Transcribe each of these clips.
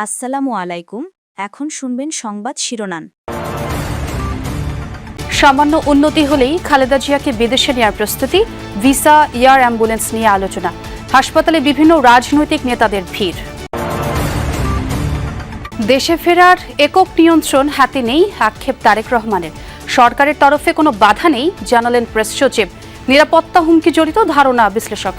আসসালামু আলাইকুম। এখন শুনবেন সংবাদ শিরোনাম। সামান্য উন্নতি হলেই খালেদা জিয়াকে বিদেশে নেওয়ার প্রস্তুতি, ভিসা, এয়ার অ্যাম্বুলেন্স নিয়ে আলোচনা। হাসপাতালে বিভিন্ন রাজনৈতিক নেতাদের ভিড়। দেশে ফেরার একক নিয়ন্ত্রণ হাতে নেই, আক্ষেপ তারেক রহমানের। সরকারের তরফে কোনো বাধা নেই, জানালেন প্রেস সচিব। নিরাপত্তা হুমকি জড়িত ধারণা বিশ্লেষক।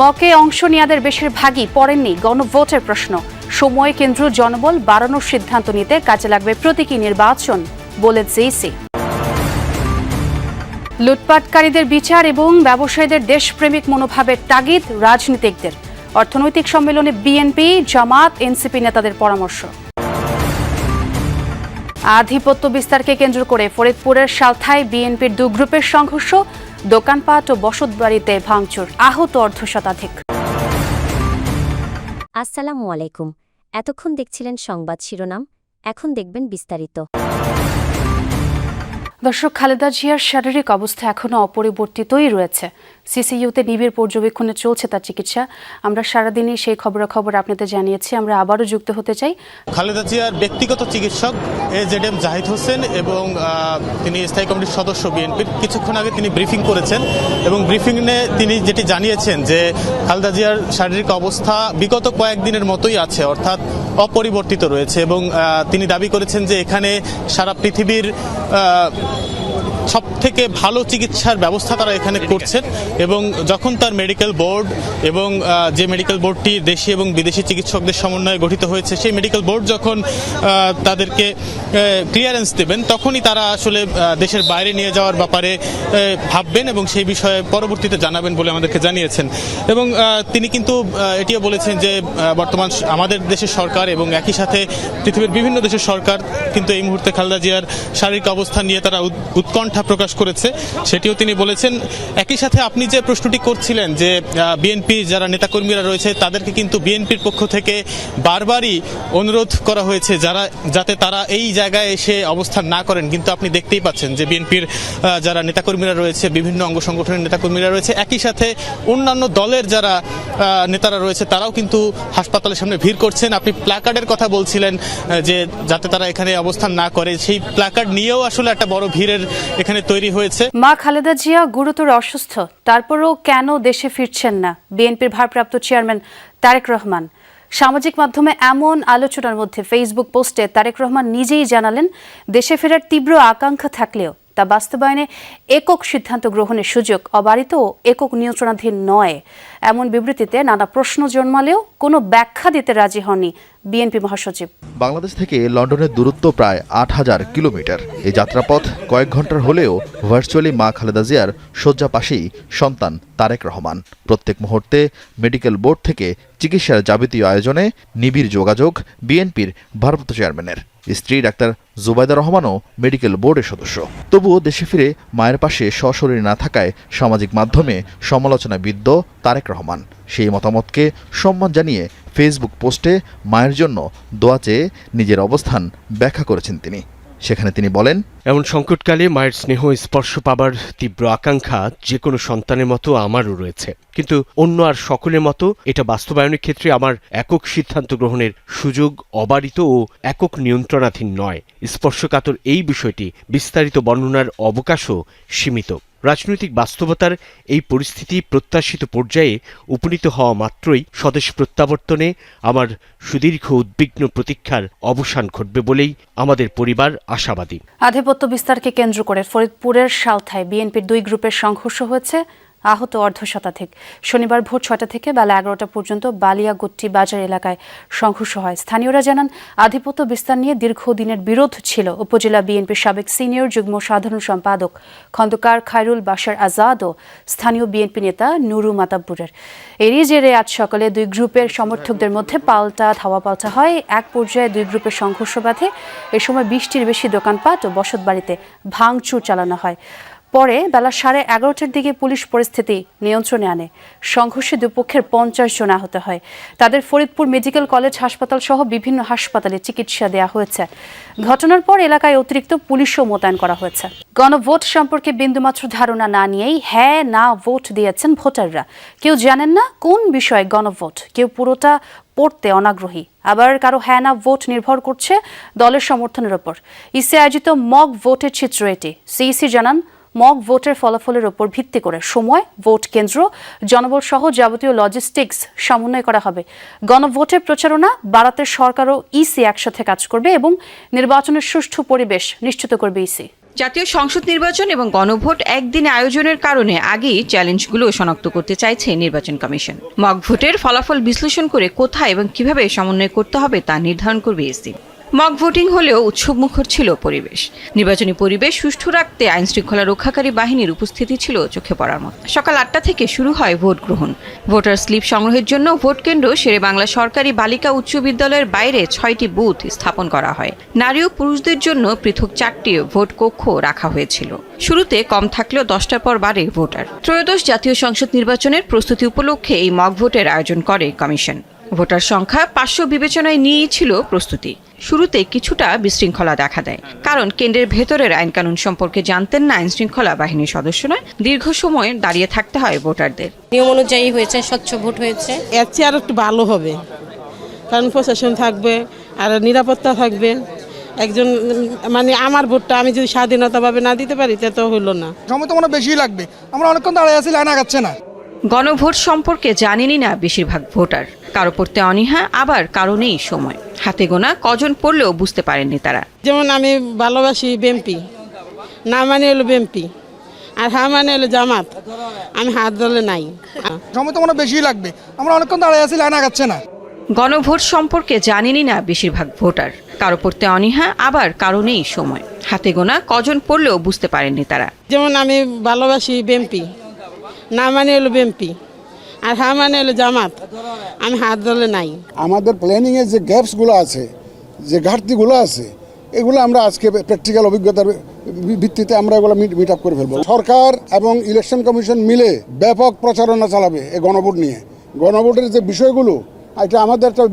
মকে অংশ নেওয়াদের বেশিরভাগই পড়েননি গণভোটের প্রশ্ন। সময়, কেন্দ্র, জনবল বাড়ানোর সিদ্ধান্ত নিতে কাজে লাগবে প্রতীকী নির্বাচন, বলে জেইসি। লুটপাটকারীদের বিচার এবং ব্যবসায়ীদের দেশপ্রেমিক মনোভাবের তাগিদ রাজনীতিকদের। অর্থনৈতিক সম্মেলনে বিএনপি, জামাত, এনসিপি নেতাদের পরামর্শ। আধিপত্য বিস্তারকে কেন্দ্র করে ফরিদপুরের সালথায় বিএনপির 2 গ্রুপের সংঘর্ষ, দোকানপাট ও বসতবাড়িতে ভাঙচুর, আহত অর্ধশতাধিক। আসসালামু আলাইকুম। এতক্ষণ দেখছিলেন সংবাদ শিরোনাম, এখন দেখবেন বিস্তারিত। দর্শক, খালেদা জিয়ার শারীরিক অবস্থা এখনো অপরিবর্তিতই রয়েছে। সিসিইউতে নিবিড় পর্যবেক্ষণে চলছে তার চিকিৎসা। আমরা সারাদিনই সেই খবরাখবর আপনাদের জানিয়েছি। আমরা আবারও যুক্ত হতে চাই। খালেদা জিয়ার ব্যক্তিগত চিকিৎসক এজেডএম জাহিদ হোসেন এবং তিনি স্থায়ী কমিটির সদস্য বিএনপির, কিছুক্ষণ আগে তিনি ব্রিফিং করেছেন এবং ব্রিফিংয়ে তিনি যেটি জানিয়েছেন যে খালেদা জিয়ার শারীরিক অবস্থা বিগত কয়েকদিনের মতোই আছে, অর্থাৎ অপরিবর্তিত রয়েছে। এবং তিনি দাবি করেছেন যে এখানে সারা পৃথিবীর সব থেকে ভালো চিকিৎসার ব্যবস্থা তারা এখানে করছেন। এবং যখন তার মেডিকেল বোর্ড এবং যে মেডিকেল বোর্ডটি দেশি এবং বিদেশি চিকিৎসকদের সমন্বয়ে গঠিত হয়েছে, সেই মেডিকেল বোর্ড যখন তাদেরকে ক্লিয়ারেন্স দেবেন, তখনই তারা আসলে দেশের বাইরে নিয়ে যাওয়ার ব্যাপারে ভাববেন এবং সেই বিষয়ে পরবর্তীতে জানাবেন বলে আমাদেরকে জানিয়েছেন। এবং তিনি কিন্তু এটিও বলেছেন যে বর্তমান আমাদের দেশের সরকার এবং একই সাথে পৃথিবীর বিভিন্ন দেশের সরকার কিন্তু এই মুহূর্তে খালেদা জিয়ার শারীরিক অবস্থা নিয়ে তারা উৎকণ্ঠা প্রকাশ করেছে, সেটিও তিনি বলেছেন। একই সাথে আপনি যে প্রশ্নটি করছিলেন যে বিএনপি যারা নেতাকর্মীরা রয়েছে তাদেরকে কিন্তু বিএনপির পক্ষ থেকে বারবারই অনুরোধ করা হয়েছে যাতে তারা এই জায়গায় এসে অবস্থান না করেন। কিন্তু আপনি দেখতেই পাচ্ছেন যে বিএনপির যারা নেতাকর্মীরা রয়েছে, বিভিন্ন অঙ্গ সংগঠনের নেতাকর্মীরা রয়েছে, একই সাথে অন্যান্য দলের যারা নেতারা রয়েছে তারাও কিন্তু হাসপাতালের সামনে ভিড় করছেন। আপনি প্ল্যাকার্ডের কথা বলছিলেন যে যাতে তারা এখানে অবস্থান না করে, সেই প্ল্যাকার্ড নিয়েও আসলে একটা বড় ভিড়ের এখানে তৈরি হয়েছে। মা খালেদা জিয়া গুরুতর অসুস্থ, তারপরও কেন দেশে ফিরছেন না বিএনপির ভারপ্রাপ্ত চেয়ারম্যান তারেক রহমান? সামাজিক মাধ্যমে এমন আলোচনার মধ্যে ফেসবুক পোস্টে তারেক রহমান নিজেই জানালেন, দেশে ফেরার তীব্র আকাঙ্ক্ষা থাকলেও তা বাস্তবায়নে একক সিদ্ধান্ত গ্রহণের সুযোগ অবারিত ও একক নিয়ন্ত্রণাধীন নয়। এমন বিবৃতিতে নানা প্রশ্ন জন্মালেও কোনো ব্যাখ্যা দিতে রাজি হননি বিএনপি মহাসচিব। বাংলাদেশ থেকে লন্ডনের দূরত্ব প্রায় ৮,০০০ কিলোমিটার। এই যাত্রাপথ কয়েক ঘন্টার হলেও ভার্চুয়ালি মা খালেদা জিয়ার শয্যা পাশেই সন্তান তারেক রহমান। প্রত্যেক মুহূর্তে মেডিকেল বোর্ড থেকে চিকিৎসার যাবতীয় আয়োজনে নিবিড় যোগাযোগ বিএনপির ভারপ্রাপ্ত চেয়ারম্যানের। স্ত্রী ডাক্তার জুবাইদা রহমানও মেডিকেল বোর্ডের সদস্য। তবুও দেশে ফিরে মায়ের পাশে সশরীরে না থাকায় সামাজিক মাধ্যমে সমালোচনায় বিদ্ধ তারেক রহমান। সেই মতামতকে সম্মান জানিয়ে ফেসবুক পোস্টে মায়ের জন্য দোয়া চেয়ে নিজের অবস্থান ব্যাখ্যা করেছেন তিনি। সেখানে তিনি বলেন, এমন সংকটকালে মায়ের স্নেহ স্পর্শ পাবার তীব্র আকাঙ্ক্ষা যে কোনো সন্তানের মতো আমারও রয়েছে, কিন্তু অন্য আর সকলের মতো এটা বাস্তবায়নের ক্ষেত্রে আমার একক সিদ্ধান্ত গ্রহণের সুযোগ অবারিত ও একক নিয়ন্ত্রণাধীন নয়। স্পর্শকাতর এই বিষয়টি বিস্তারিত বর্ণনার অবকাশও সীমিত। রাজনৈতিক বাস্তবতার এই পরিস্থিতি প্রত্যাশিত পর্যায়ে উপনীত হওয়া মাত্রই স্বদেশ প্রত্যাবর্তনে আমার সুদীর্ঘ উদ্বিগ্ন প্রতীক্ষার অবসান ঘটবে বলেই আমাদের পরিবার আশাবাদী। আধিপত্য বিস্তারকে কেন্দ্র করে ফরিদপুরের সালথায় বিএনপির 2 গ্রুপের সংঘর্ষ হয়েছে, আহত অর্ধশতাধিক। শনিবার ভোর 6টা থেকে বেলা 11টা পর্যন্ত বালিয়াগুট্টি বাজার এলাকায় সংঘর্ষ হয়। স্থানীয়রা জানান, আধিপত্য বিস্তার নিয়ে দীর্ঘদিনের বিরোধ ছিল উপজেলা বিএনপির সাবেক সিনিয়র যুগ্ম সাধারণ সম্পাদক খন্দকার খায়রুল বাশার আজাদ ও স্থানীয় বিএনপি নেতা নুরু মাতাব্বুরের। এরই জেরে আজ সকালে 2 গ্রুপের সমর্থকদের মধ্যে ধাওয়া পাল্টা হয়। এক পর্যায়ে 2 গ্রুপের সংঘর্ষ বাধে। এ সময় 20টির বেশি দোকানপাট ও বসতবাড়িতে ভাঙচুর চালানো হয়। পরে বেলা 11:30টার দিকে পুলিশ পরিস্থিতি নিয়ন্ত্রণে আনে। সংঘর্ষে দুপক্ষের 50 জন আহত হয়। তাদের ফরিদপুর মেডিকেল কলেজ হাসপাতাল সহ বিভিন্ন হাসপাতালে চিকিৎসা দেওয়া হয়েছে। ঘটনার পর এলাকায় অতিরিক্ত পুলিশও মোতায়েন করা হয়েছে। গণভোট সম্পর্কে বিন্দুমাত্র ধারণা না নিয়েই হ্যাঁ না ভোট দিয়েছেন ভোটাররা। কেউ জানেন না কোন বিষয়ে গণভোট, কেউ পুরোটা পড়তে অনাগ্রহী, আবার কারো হ্যাঁ না ভোট নির্ভর করছে দলের সমর্থনের ওপর। ইসি আয়োজিত মক ভোটের চিত্র এটি। সিইসি জানান, মক ভোটের ফলাফলের ওপর ভিত্তি করে সময়, ভোট কেন্দ্র, জনবল সহ যাবতীয় লজিস্টিক্স সমন্বয় করা হবে। গণভোটের প্রচারণা বাড়াতে সরকার ও ইসি একসাথে কাজ করবে এবং নির্বাচনের সুষ্ঠু পরিবেশ নিশ্চিত করবে ইসি। জাতীয় সংসদ নির্বাচন এবং গণভোট একদিনে আয়োজনের কারণে আগেই চ্যালেঞ্জগুলো শনাক্ত করতে চাইছে নির্বাচন কমিশন। মক ভোটের ফলাফল বিশ্লেষণ করে কোথায় এবং কিভাবে সমন্বয় করতে হবে তা নির্ধারণ করবে ইসি। মক ভোটিং হলেও উৎসবমুখর ছিল পরিবেশ। নির্বাচনী পরিবেশ সুষ্ঠু রাখতে আইন শৃঙ্খলা রক্ষাকারী বাহিনীর উপস্থিতি ছিল চোখে পড়ার মতো। সকাল 8টা থেকে শুরু হয় ভোট গ্রহণ। ভোটার স্লিপ সংগ্রহের জন্য ভোট কেন্দ্র শেরেবাংলা সরকারি বালিকা উচ্চ বিদ্যালয়ের বাইরে 6টি বুথ স্থাপন করা হয়। নারী ও পুরুষদের জন্য পৃথক 4টি ভোট কক্ষ রাখা হয়েছিল। শুরুতে কম থাকলেও 10টার পর বাড়ে ভোটার। ত্রয়োদশ জাতীয় সংসদ নির্বাচনের প্রস্তুতি উপলক্ষে এই মক ভোটের আয়োজন করে কমিশন। ভোটার সংখ্যা 500 বিবেচনায় নিয়েই ছিল প্রস্তুতি। শুরুতে কিছুটা বিশৃঙ্খলা দেখা দেয়, কারণ কেন্দ্রের ভেতরের আইনকানুন সম্পর্কে জানতেন না আইন শৃঙ্খলা বাহিনীর সদস্যরা। দীর্ঘ সময় দাঁড়িয়ে থাকতে হয় ভোটারদের। নিয়ম অনুযায়ী হয়েছে, স্বচ্ছ ভোট হয়েছে। এর চেয়ে আর একটু ভালো হবে, কারণ প্রশাসন থাকবে আর নিরাপত্তা থাকবে। একজন মানে আমার ভোটটা আমি যদি স্বাধীনতাভাবে না দিতে পারি তা তো হলো না। সময় তো মনে বেশি লাগবে, আমরা অনেকক্ষণ দাঁড়িয়ে আছি, লাইন আগাচ্ছে না। গণভোট সম্পর্কে জানেনই না বেশিরভাগ ভোটার। কারো পড়তে অনীহা, আবার কারো নেই সময়। হাতে গোনা কজন পড়লেও বুঝতে পারেননি তারা। যেমন আমি ভালোবাসি বিএনপি, না মানে হলো বিএনপি, আর হ্যাঁ মানে হলো জামাত। আমি হাত দলে নাই। সময় তো মনে বেশি লাগবে, আমরা অনেকক্ষণ দাঁড়িয়ে আছি, লাইন আগাচ্ছে না। গণভোট সম্পর্কে জানেনই না বেশিরভাগ ভোটার। কারো পড়তে অনীহা, আবার কারো নেই সময়। হাতে গোনা কজন পড়লেও বুঝতে পারেননি তারা। যেমন আমি ভালোবাসি বিএনপি, না মানে হলো বিএনপি, আর হ্যাঁ মানে হলো জামাত। আমি হাত দলে নাই। আমাদের প্ল্যানিংয়ে যে গ্যাপসগুলো আছে, যে ঘাটতিগুলো আছে, এগুলো আমরা আজকে প্র্যাকটিক্যাল অভিজ্ঞতার ভিত্তিতে আমরা এগুলো মিট আপ করে ফেলবো। সরকার এবং ইলেকশন কমিশন মিলে ব্যাপক প্রচারণা চালাবে এই গণভোট নিয়ে। গণভোটের যে বিষয়গুলো, এটা আমাদের একটা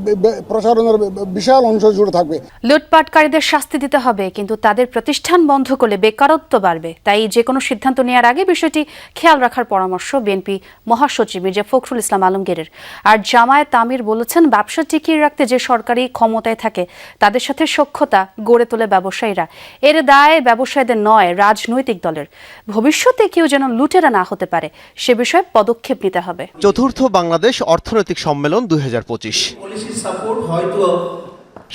প্রচারণার বিশাল অংশ জুড়ে থাকবে। লুটপাটকারীদের শাস্তি দিতে হবে, কিন্তু তাদের প্রতিষ্ঠান বন্ধ করলে বেকারত্ব বাড়বে। তাই যে কোনো সিদ্ধান্ত নেওয়ার আগে বিষয়টি খেয়াল রাখার পরামর্শ বিএনপি মহাসচিব মির্জা ফখরুল ইসলাম আলমগীরের। আর জামায়াত আমির বলেছেন, ব্যবসা টিকিয়ে রাখতে যে সরকারি ক্ষমতায় থাকে তাদের সাথে সখ্যতা গড়ে তোলে ব্যবসায়ীরা। এর দায় ব্যবসায়ীদের নয়, রাজনৈতিক দলের। ভবিষ্যতে কেউ যেন লুটেরা না হতে পারে সে বিষয়ে পদক্ষেপ নিতে হবে। চতুর্থ বাংলাদেশ অর্থনৈতিক সম্মেলন 2025।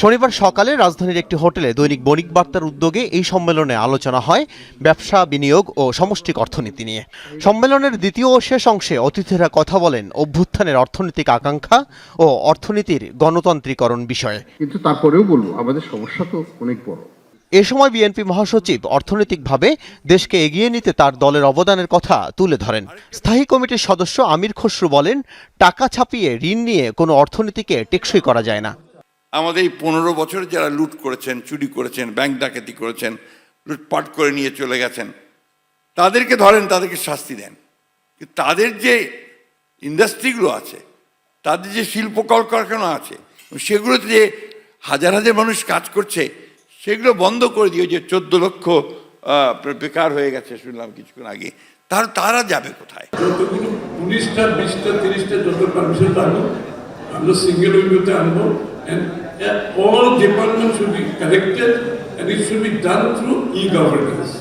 শনিবার সকালে রাজধানীর একটি হোটেলে দৈনিক বণিক বার্তার উদ্যোগে এই সম্মেলনে আলোচনা হয় ব্যবসা, বিনিয়োগ ও সমষ্টিক অর্থনীতি নিয়ে। সম্মেলনের দ্বিতীয় ও শেষ অংশে অতিথিরা কথা বলেন অভ্যুত্থানের অর্থনৈতিক আকাঙ্ক্ষা ও অর্থনীতির গণতান্ত্রিকরণ বিষয়ে। কিন্তু তারপরেও বলবো, আমাদের সমস্যা তো অনেক বড়। এ সময় বিএনপি মহাসচিব অর্থনৈতিকভাবে দেশকে এগিয়ে নিতে তার দলের অবদানের কথা তুলে ধরেন। স্থায়ী কমিটির সদস্য আমির খসরু বলেন, টাকা ছাপিয়ে ঋণ নিয়ে কোনো অর্থনীতিকে টেকসই করা যায় না। আমাদের এই 15 বছর যারা লুট করেছেন, চুরি করেছেন, ব্যাংক ডাকাতি করেছেন, লুটপাট করে নিয়ে চলে গেছেন, তাদেরকে ধরেন, তাদেরকে শাস্তি দেন। কিন্তু তাদের যে ইন্ডাস্ট্রিগুলো আছে, তাদের যে শিল্প কলকারখানা আছে, সেগুলোতে যে হাজার হাজার মানুষ কাজ করছে, সেগুলো বন্ধ করে দিয়ে যে 14 লক্ষ বেকার হয়ে গেছে শুনলাম কিছুক্ষণ আগে, তারা যাবে কোথায়? 19টা 20টা 30টা যত পারমিশন আনবো, আমরা সিঙ্গেল উইন্ডোতে আনবো, and all departments should be connected and it should be done through e-governance.